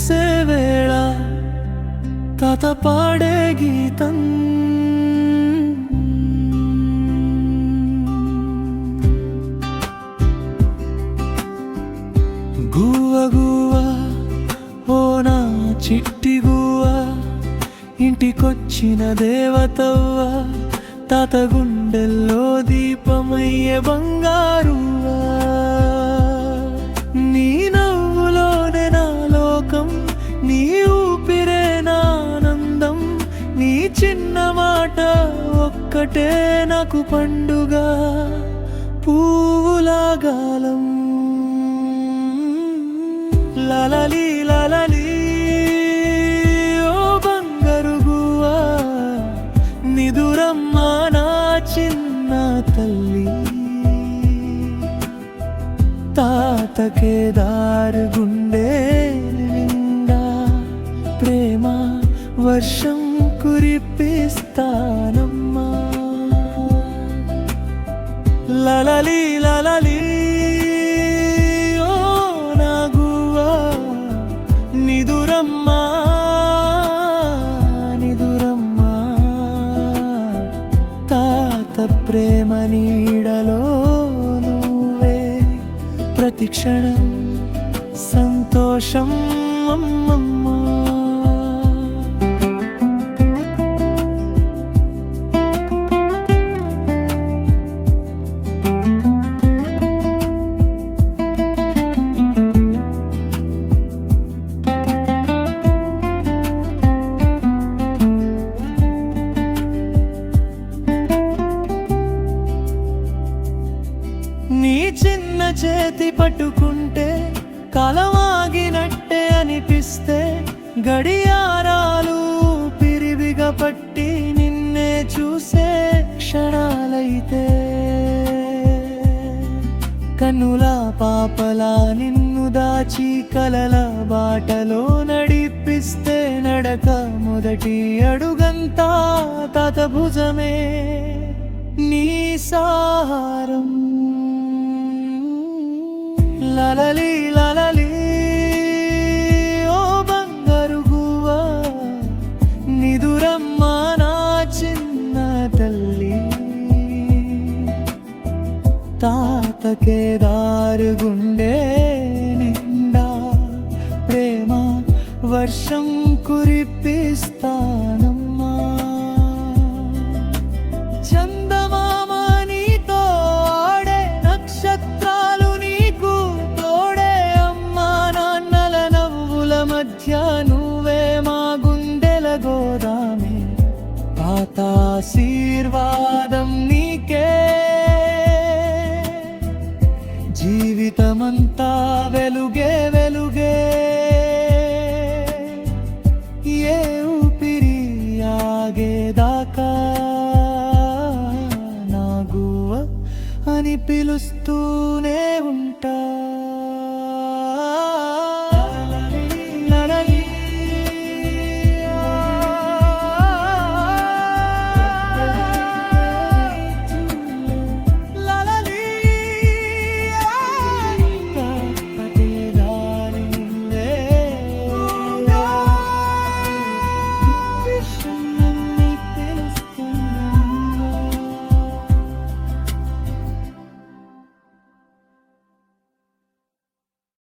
చూసే వేళ తాత పాడే గీతం గువ్వ గువ్వ ఓ నా చిట్టి గువ్వ ఇంటికొచ్చిన దేవతవ్వ తాత గుండెల్లో దీపమయ్యే బంగారువా నీ నవ్వులోనే నా లోకం నీ ఊపిరే నా ఆనందం నీ చిన్న మాట ఒక్కటే నాకు పండుగ పువ్వులాగాలం లలలి లలలి ఓ బంగారు గువ్వా నిదురమ్మా నా చిన్న తల్లి తాతకే దారు గుండె నిండా ప్రేమ వర్షం కురిపిస్తానమ్మా లలలి లలలి ఓ నా గువ్వా నిదురమ్మా నిదురమ్మా తాత ప్రేమ నీడలో నువ్వే ప్రతి క్షణం సంతోషం అమ్మమ్మా నీ చిన్న చేతి పట్టుకుంటే కలవాగినట్టే అనిపిస్తే గడియారాలు పిరివిగా పట్టి నిన్నే చూసే క్షణాలైతే కన్నుల పాపలా నిన్ను దాచి కలల బాటలో నడిపిస్తే నడక మొదటి అడుగంతా తాత భుజమే నీ సారం లలలి లలలి ఓ బంగారు గువ్వా నిదురమ్మా నా చిన్న తల్లి తాతకే దారు గుండె నిండా ప్రేమ వర్షం కురిపిస్తానమ్మా చందమామ నీతో ఆడే నక్షత్రాలు నీకు తోడే అమ్మా నాన్నల నవ్వుల మధ్య నువ్వే మా గుండెల గోదామే తాత ఆశీర్వాదం నీకే జీవితమంతా వెలుగే వెలుగే